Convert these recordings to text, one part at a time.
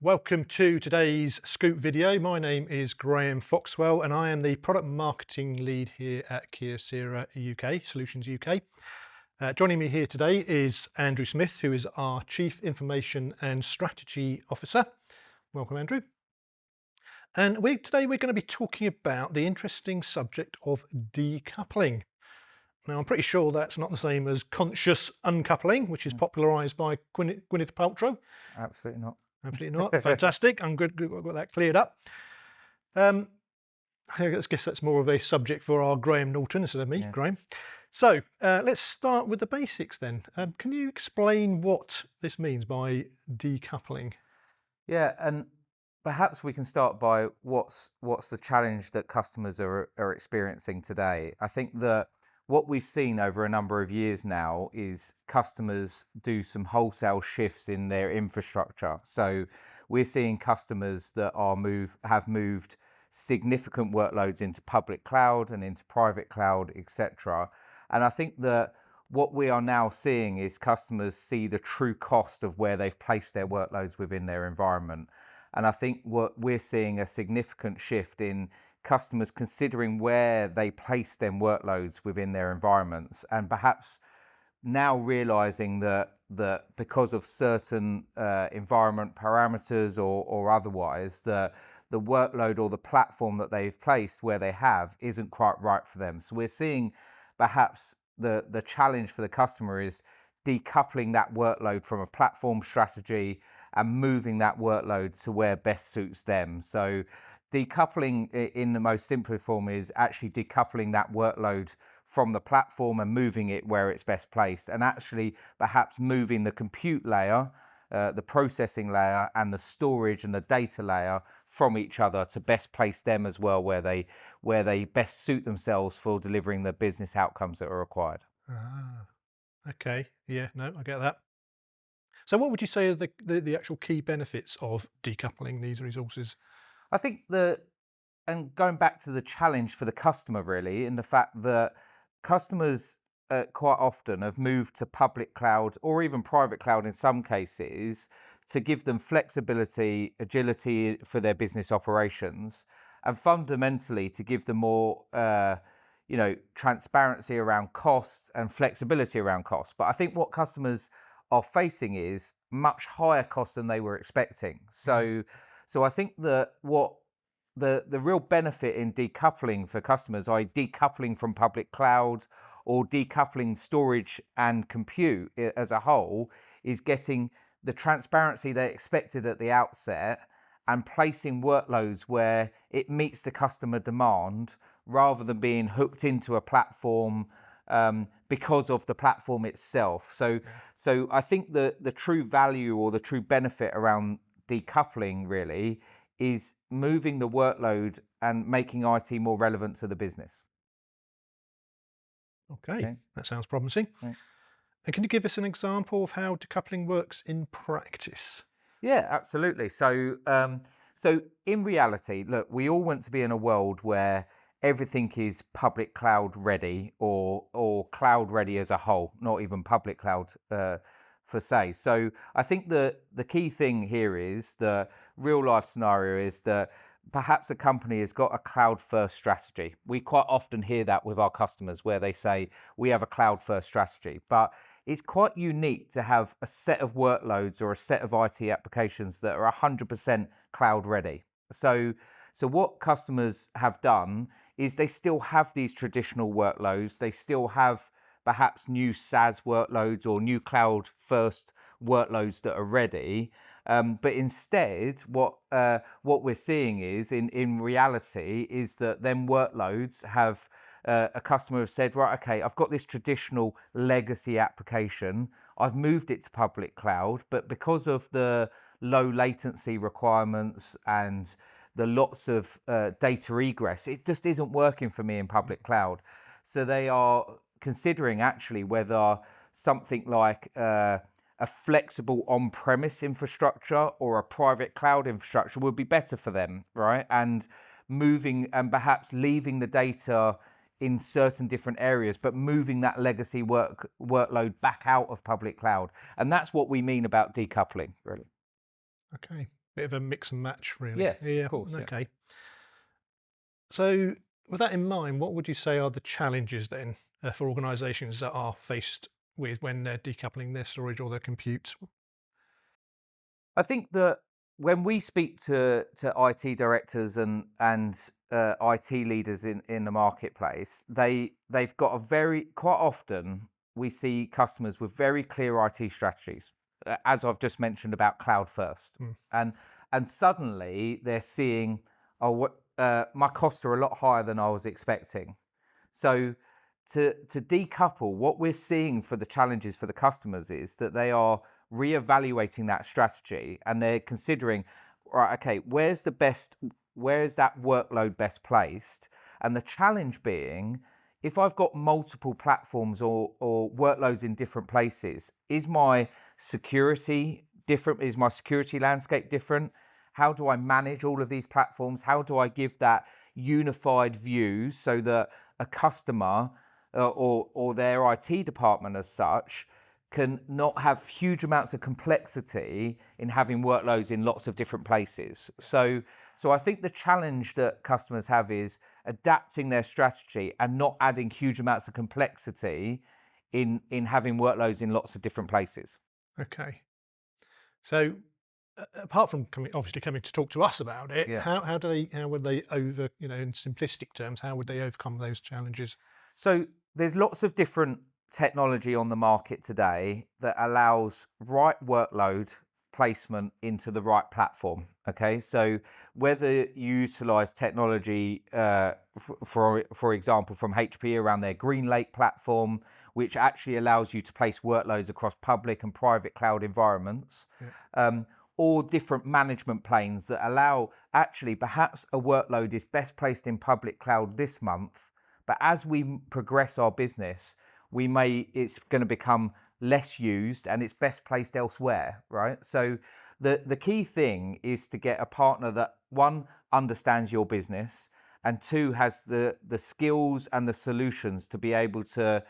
Welcome to today's Scoop video. My name is Graham Foxwell and I am the Product Marketing Lead here at Kyocera UK, Solutions UK. Joining me here today is Andrew Smith, who is our Chief Information and Strategy Officer. Welcome, Andrew. And today we're going to be talking about the interesting subject of decoupling. Now, I'm pretty sure that's not the same as conscious uncoupling, which is popularised by Gwyneth Paltrow. Absolutely not. Absolutely not. Fantastic. I'm good. I've got that cleared up. I guess that's more of a subject for our Graham Norton instead of me, Yeah. Graham. So let's start with the basics then. Can you explain what this means by decoupling? Yeah, and perhaps we can start by what's the challenge that customers are experiencing today. I think that what we've seen over a number of years now is customers do some wholesale shifts in their infrastructure. So we're seeing customers that have moved significant workloads into public cloud and into private cloud, etc. And I think that what we are now seeing is customers see the true cost of where they've placed their workloads within their environment. And I think what we're seeing a significant shift in customers considering where they place them workloads within their environments, and perhaps now realizing that because of certain environment parameters or otherwise, the workload or the platform that they've placed where they have isn't quite right for them. So we're seeing perhaps the challenge for the customer is decoupling that workload from a platform strategy and moving that workload to where best suits them. So decoupling in the most simple form is actually decoupling that workload from the platform and moving it where it's best placed, and actually perhaps moving the compute layer, the processing layer, and the storage and the data layer from each other to best place them as well where they best suit themselves for delivering the business outcomes that are required. Ah, okay. Yeah, no, I get that. So what would you say are the actual key benefits of decoupling these resources? I think and going back to the challenge for the customer, really, in the fact that customers quite often have moved to public cloud or even private cloud in some cases to give them flexibility, agility for their business operations, and fundamentally to give them more, transparency around costs and flexibility around costs. But I think what customers are facing is much higher cost than they were expecting. So I think that what the real benefit in decoupling for customers, i.e. decoupling from public cloud or decoupling storage and compute as a whole, is getting the transparency they expected at the outset and placing workloads where it meets the customer demand rather than being hooked into a platform because of the platform itself. So I think the true value or the true benefit around decoupling really is moving the workload and making IT more relevant to the business. Okay, Okay. that sounds promising. Yeah. And can you give us an example of how decoupling works in practice? Yeah, absolutely. So in reality, look, we all want to be in a world where everything is public cloud ready or cloud ready as a whole, not even public cloud per se. So I think the key thing here is the real life scenario is that perhaps a company has got a cloud first strategy. We quite often hear that with our customers where they say we have a cloud first strategy, but it's quite unique to have a set of workloads or a set of IT applications that are 100% cloud ready. So what customers have done is they still have these traditional workloads. They still have perhaps new SaaS workloads or new cloud first workloads that are ready. But instead, what we're seeing is in reality is that them workloads have a customer have said, right, okay, I've got this traditional legacy application. I've moved it to public cloud, but because of the low latency requirements and the lots of data egress, it just isn't working for me in public cloud. So they are considering actually whether something like a flexible on-premise infrastructure or a private cloud infrastructure would be better for them, right? And moving and perhaps leaving the data in certain different areas, but moving that legacy workload back out of public cloud. And that's what we mean about decoupling, really. Okay, Bit of a mix and match, really. Yes, of Yeah. course. Yeah. Okay. So, with that in mind, what would you say are the challenges then for organisations that are faced with when they're decoupling their storage or their compute? I think that when we speak to IT directors and IT leaders in the marketplace, they've got a very quite often we see customers with very clear IT strategies, as I've just mentioned about cloud first, Mm. and suddenly they're seeing, oh, my costs are a lot higher than I was expecting. So to decouple, what we're seeing for the challenges for the customers is that they are reevaluating that strategy and they're considering, right, okay, where's that workload best placed? And the challenge being, if I've got multiple platforms or workloads in different places, is my security different? Is my security landscape different? How do I manage all of these platforms? How do I give that unified view so that a customer or their IT department as such can not have huge amounts of complexity in having workloads in lots of different places. So I think the challenge that customers have is adapting their strategy and not adding huge amounts of complexity in having workloads in lots of different places. Okay. So, apart from obviously coming to talk to us about it, Yeah. how would they in simplistic terms, how would they overcome those challenges? So there's lots of different technology on the market today that allows right workload placement into the right platform. Okay, so whether you utilize technology, for example, from HP around their GreenLake platform, which actually allows you to place workloads across public and private cloud environments, Yeah. or different management planes that allow actually perhaps a workload is best placed in public cloud this month, but as we progress our business, it's going to become less used and it's best placed elsewhere, right? So the key thing is to get a partner that, one, understands your business, and two, has the skills and the solutions to be able to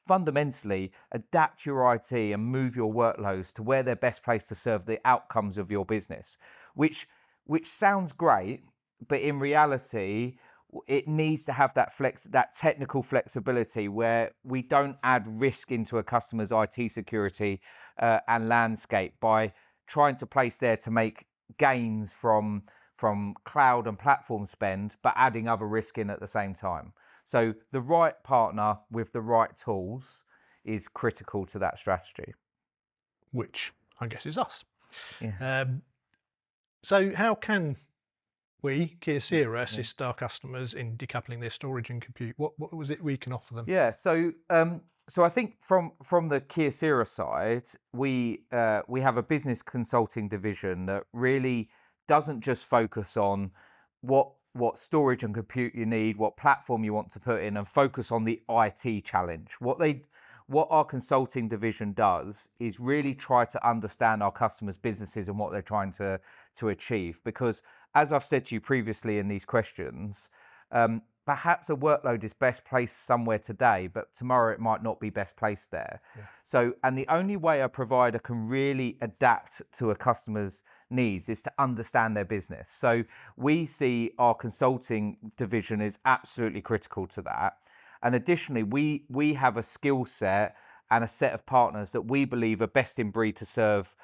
fundamentally adapt your IT and move your workloads to where they're best placed to serve the outcomes of your business, which sounds great, but in reality, it needs to have that technical flexibility where we don't add risk into a customer's IT security and landscape by trying to place there to make gains from cloud and platform spend, but adding other risk in at the same time. So the right partner with the right tools is critical to that strategy. Which I guess is us. Yeah. So, how can we, Kyocera, Yeah. assist our customers in decoupling their storage and compute? What was it we can offer them? Yeah. So I think from the Kyocera side, we have a business consulting division that really doesn't just focus on what storage and compute you need, what platform you want to put in, and focus on the IT challenge. What our consulting division does is really try to understand our customers' businesses and what they're trying to achieve. Because as I've said to you previously in these questions, perhaps a workload is best placed somewhere today, but tomorrow it might not be best placed there. Yeah. So, and the only way a provider can really adapt to a customer's needs is to understand their business. So we see our consulting division is absolutely critical to that. And additionally, we have a skill set and a set of partners that we believe are best in breed to serve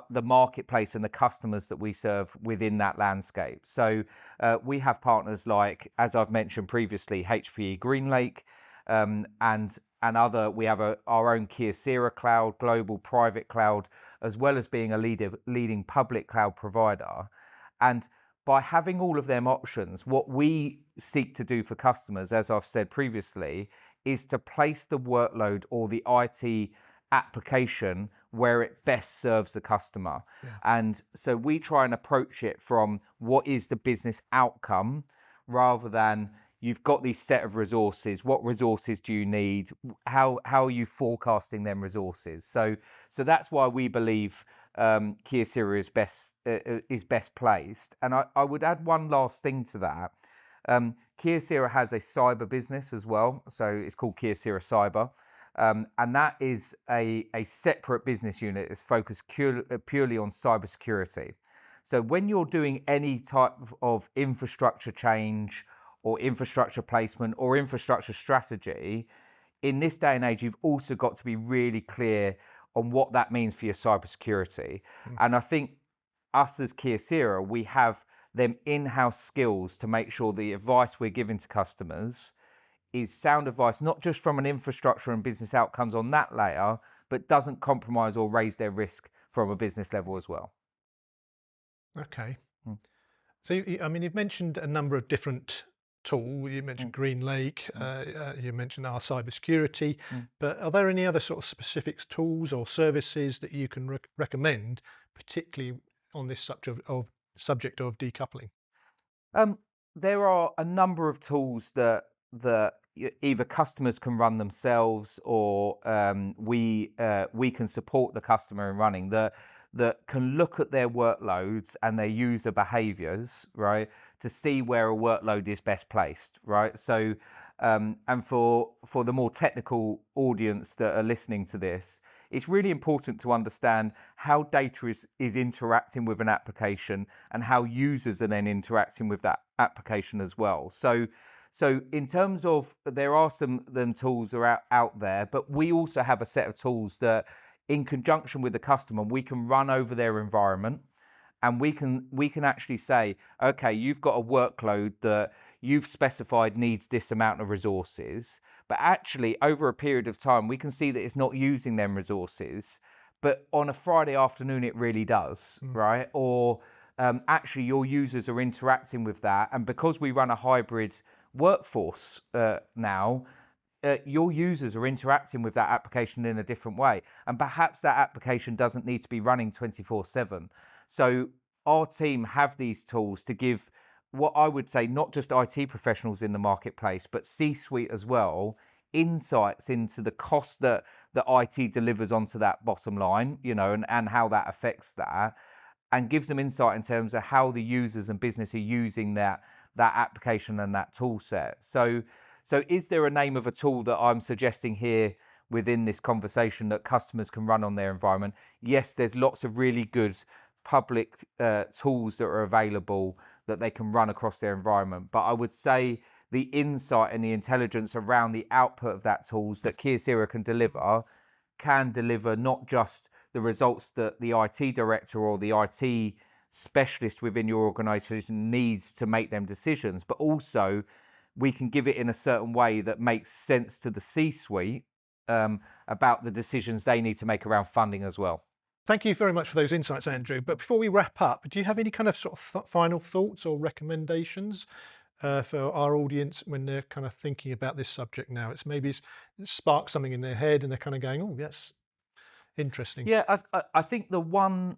the marketplace and the customers that we serve within that landscape. So we have partners like, as I've mentioned previously, HPE GreenLake, and other. We have our own Kyocera cloud, global private cloud, as well as being a leading public cloud provider. And by having all of them options, what we seek to do for customers, as I've said previously, is to place the workload or the IT application where it best serves the customer. Yeah. And so we try and approach it from what is the business outcome rather than you've got these set of resources. What resources do you need? How are you forecasting them resources? So that's why we believe Kyocera is best placed. And I would add one last thing to that. Kyocera has a cyber business as well, so it's called Kyocera Cyber, and that is a separate business unit that's focused purely on cybersecurity. So when you're doing any type of infrastructure change or infrastructure placement or infrastructure strategy, in this day and age, you've also got to be really clear on what that means for your cybersecurity. And I think us as Kyocera, we have them in-house skills to make sure the advice we're giving to customers is sound advice, not just from an infrastructure and business outcomes on that layer, but doesn't compromise or raise their risk from a business level as well. Okay. Mm. So, I mean, you've mentioned a number of different tools. You mentioned Mm. Green Lake, you mentioned our cybersecurity, Mm. but are there any other sort of specific tools or services that you can recommend, particularly on this subject of decoupling? Um, there are a number of tools that either customers can run themselves, or we can support the customer in running that can look at their workloads and their user behaviors, right, to see where a workload is best placed, right? So, and for the more technical audience that are listening to this, it's really important to understand how data is interacting with an application and how users are then interacting with that application as well. So in terms of, there are some them tools are out there, but we also have a set of tools that in conjunction with the customer, we can run over their environment, and we can actually say, okay, you've got a workload that you've specified needs this amount of resources, but actually over a period of time, we can see that it's not using them resources, but on a Friday afternoon, it really does, right? Or actually your users are interacting with that. And because we run a hybrid workforce now, your users are interacting with that application in a different way. And perhaps that application doesn't need to be running 24/7. So our team have these tools to give what I would say, not just IT professionals in the marketplace, but C-suite as well, insights into the cost that IT delivers onto that bottom line, and how that affects that, and gives them insight in terms of how the users and business are using that application and that tool set. So is there a name of a tool that I'm suggesting here within this conversation that customers can run on their environment? Yes, there's lots of really good public tools that are available that they can run across their environment. But I would say the insight and the intelligence around the output of that tools that Kyocera can deliver not just the results that the IT director or the IT specialist within your organization needs to make them decisions, but also we can give it in a certain way that makes sense to the C-suite about the decisions they need to make around funding as well. Thank you very much for those insights, Andrew. But before we wrap up, do you have any kind of sort of final thoughts or recommendations for our audience when they're kind of thinking about this subject now? It's sparked something in their head and they're kind of going, oh, that's interesting. Yeah, I think the one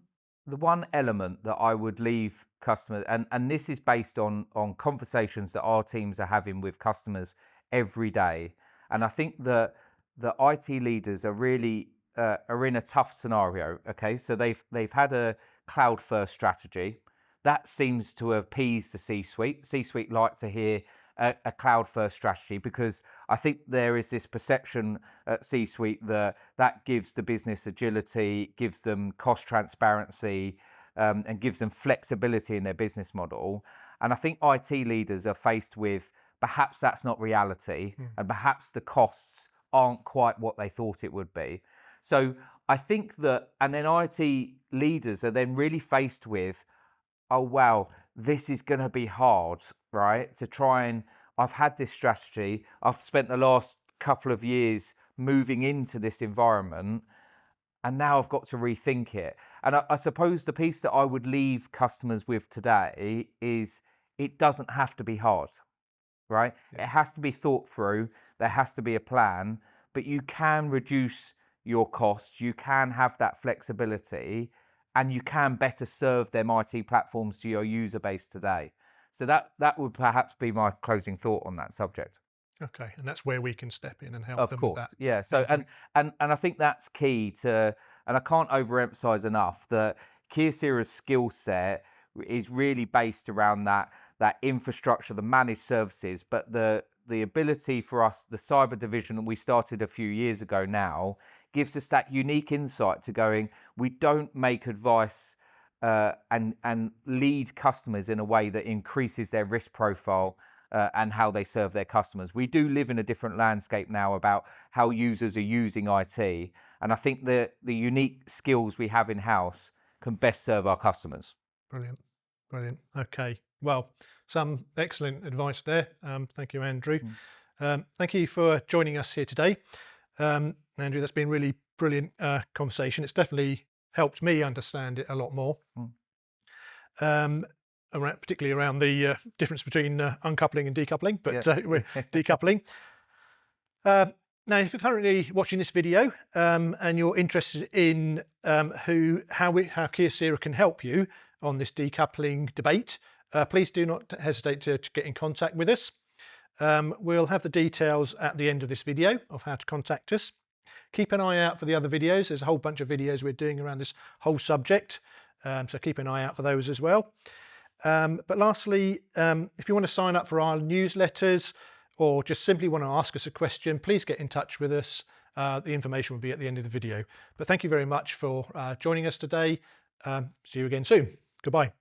element that I would leave customers, and this is based on conversations that our teams are having with customers every day, and I think that the IT leaders are really are in a tough scenario. Okay, so they've had a cloud first strategy that seems to appease the C-suite. C-suite like to hear a cloud first strategy because I think there is this perception at C-suite that gives the business agility, gives them cost transparency, and gives them flexibility in their business model. And I think IT leaders are faced with perhaps that's not reality, and perhaps the costs aren't quite what they thought it would be. So I think that, and then IT leaders are then really faced with, oh, wow, this is going to be hard, right? To try and, I've had this strategy, I've spent the last couple of years moving into this environment, and now I've got to rethink it. And I suppose the piece that I would leave customers with today is it doesn't have to be hard, right? Yes. It has to be thought through, there has to be a plan, but you can reduce your costs, you can have that flexibility, and you can better serve them IT platforms to your user base today. So that would perhaps be my closing thought on that subject. Okay, and that's where we can step in and help Of them with course, that. yeah. So and I think that's key to, and I can't overemphasize enough that Kyocera's skill set is really based around that infrastructure, the managed services, but the ability for us, the cyber division that we started a few years ago now, gives us that unique insight to going, we don't make advice and lead customers in a way that increases their risk profile and how they serve their customers. We do live in a different landscape now about how users are using IT, and I think the unique skills we have in-house can best serve our customers. Brilliant, brilliant. Okay, well, some excellent advice there. Thank you, Andrew. Thank you for joining us here today. Andrew, that's been really brilliant conversation. It's definitely helped me understand it a lot more, particularly around the difference between uncoupling and decoupling, but we're decoupling. Now, if you're currently watching this video and you're interested in how Kyocera can help you on this decoupling debate, please do not hesitate to get in contact with us. We'll have the details at the end of this video of how to contact us. Keep an eye out for the other videos. There's a whole bunch of videos we're doing around this whole subject, so keep an eye out for those as well. But lastly, if you want to sign up for our newsletters or just simply want to ask us a question, please get in touch with us. The information will be at the end of the video. But thank you very much for joining us today. See you again soon. Goodbye.